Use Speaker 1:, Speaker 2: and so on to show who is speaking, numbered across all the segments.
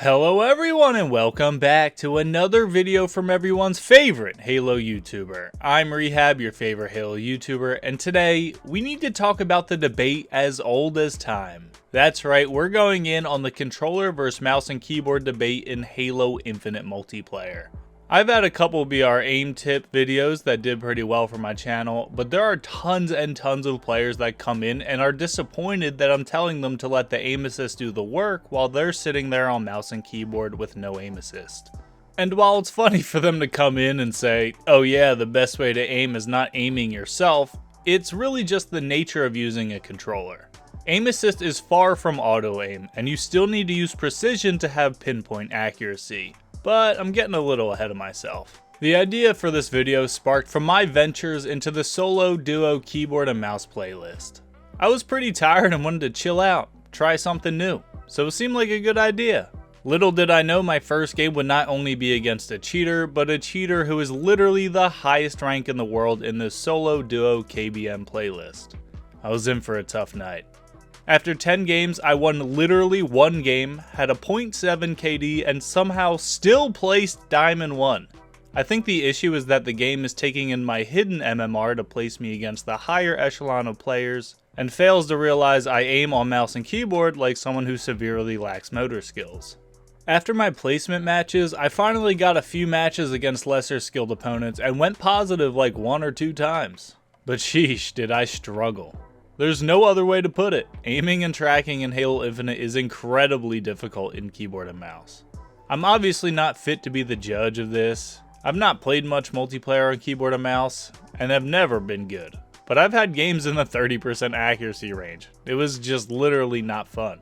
Speaker 1: Hello everyone and welcome back to another video from everyone's favorite Halo YouTuber. I'm Rehab, your favorite Halo YouTuber, and today we need to talk about the debate as old as time. That's right, we're going in on the controller versus mouse and keyboard debate in Halo Infinite multiplayer. I've had a couple VR aim tip videos that did pretty well for my channel, but there are tons and tons of players that come in and are disappointed that I'm telling them to let the aim assist do the work while they're sitting there on mouse and keyboard with no aim assist. And while it's funny for them to come in and say, oh yeah, the best way to aim is not aiming yourself, it's really just the nature of using a controller. Aim assist is far from auto aim, and you still need to use precision to have pinpoint accuracy. But I'm getting a little ahead of myself. The idea for this video sparked from my ventures into the solo duo keyboard and mouse playlist. I was pretty tired and wanted to chill out, try something new, so it seemed like a good idea. Little did I know my first game would not only be against a cheater, but a cheater who is literally the highest rank in the world in this solo duo KBM playlist. I was in for a tough night. After 10 games, I won literally one game, had a 0.7 KD, and somehow still placed Diamond 1. I think the issue is that the game is taking in my hidden MMR to place me against the higher echelon of players, and fails to realize I aim on mouse and keyboard like someone who severely lacks motor skills. After my placement matches, I finally got a few matches against lesser skilled opponents and went positive like 1 or 2 times. But sheesh, did I struggle. There's no other way to put it. Aiming and tracking in Halo Infinite is incredibly difficult in keyboard and mouse. I'm obviously not fit to be the judge of this. I've not played much multiplayer on keyboard and mouse, and have never been good. But I've had games in the 30% accuracy range. It was just literally not fun.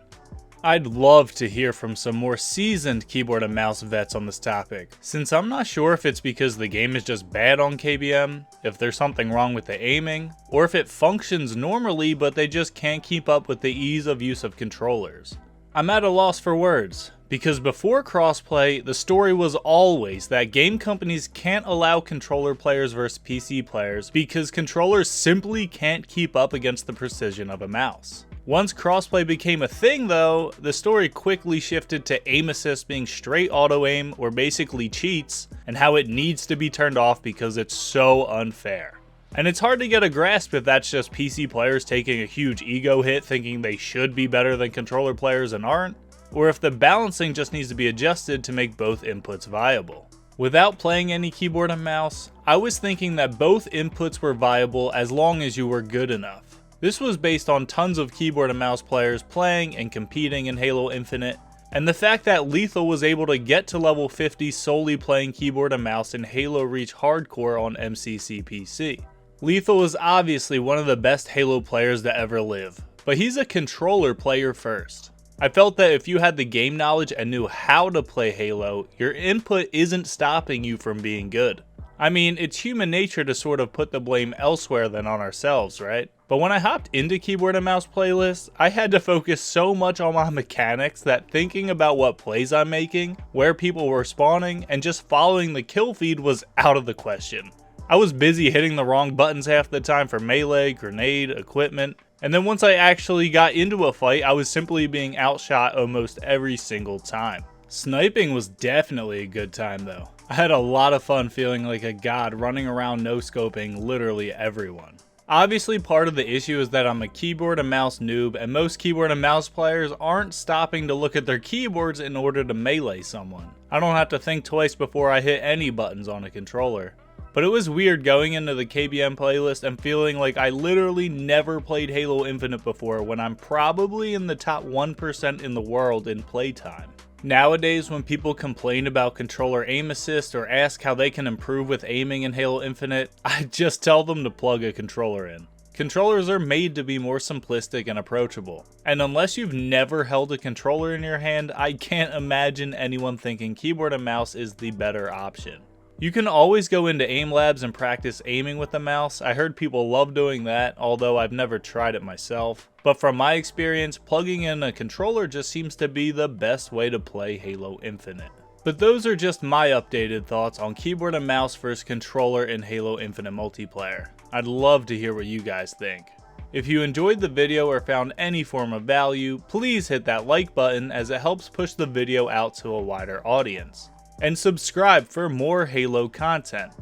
Speaker 1: I'd love to hear from some more seasoned keyboard and mouse vets on this topic, since I'm not sure if it's because the game is just bad on KBM, if there's something wrong with the aiming, or if it functions normally but they just can't keep up with the ease of use of controllers. I'm at a loss for words, because before crossplay, the story was always that game companies can't allow controller players versus PC players because controllers simply can't keep up against the precision of a mouse. Once crossplay became a thing though, the story quickly shifted to aim assist being straight auto aim or basically cheats, and how it needs to be turned off because it's so unfair. And it's hard to get a grasp if that's just PC players taking a huge ego hit thinking they should be better than controller players and aren't, or if the balancing just needs to be adjusted to make both inputs viable. Without playing any keyboard and mouse, I was thinking that both inputs were viable as long as you were good enough. This was based on tons of keyboard and mouse players playing and competing in Halo Infinite, and the fact that Lethal was able to get to level 50 solely playing keyboard and mouse in Halo Reach Hardcore on MCC PC. Lethal is obviously one of the best Halo players to ever live, but he's a controller player first. I felt that if you had the game knowledge and knew how to play Halo, your input isn't stopping you from being good. I mean, it's human nature to sort of put the blame elsewhere than on ourselves, right? But when I hopped into keyboard and mouse playlists, I had to focus so much on my mechanics that thinking about what plays I'm making, where people were spawning, and just following the kill feed was out of the question. I was busy hitting the wrong buttons half the time for melee, grenade, equipment, and then once I actually got into a fight, I was simply being outshot almost every single time. Sniping was definitely a good time though. I had a lot of fun feeling like a god running around no-scoping literally everyone. Obviously part of the issue is that I'm a keyboard and mouse noob, and most keyboard and mouse players aren't stopping to look at their keyboards in order to melee someone. I don't have to think twice before I hit any buttons on a controller. But it was weird going into the KBM playlist and feeling like I literally never played Halo Infinite before when I'm probably in the top 1% in the world in playtime. Nowadays, when people complain about controller aim assist or ask how they can improve with aiming in Halo Infinite, I just tell them to plug a controller in. Controllers are made to be more simplistic and approachable, and unless you've never held a controller in your hand, I can't imagine anyone thinking keyboard and mouse is the better option. You can always go into aim labs and practice aiming with the mouse. I heard people love doing that, although I've never tried it myself. But from my experience, plugging in a controller just seems to be the best way to play Halo Infinite. But those are just my updated thoughts on keyboard and mouse versus controller in Halo Infinite multiplayer. I'd love to hear what you guys think. If you enjoyed the video or found any form of value, please hit that like button as it helps push the video out to a wider audience. And subscribe for more Halo content.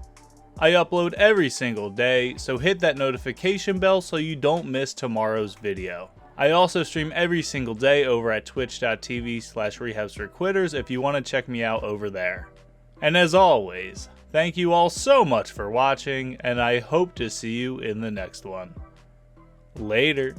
Speaker 1: I upload every single day, so hit that notification bell so you don't miss tomorrow's video. I also stream every single day over at twitch.tv/rehabsforquitters if you want to check me out over there. And as always, thank you all so much for watching, and I hope to see you in the next one. Later.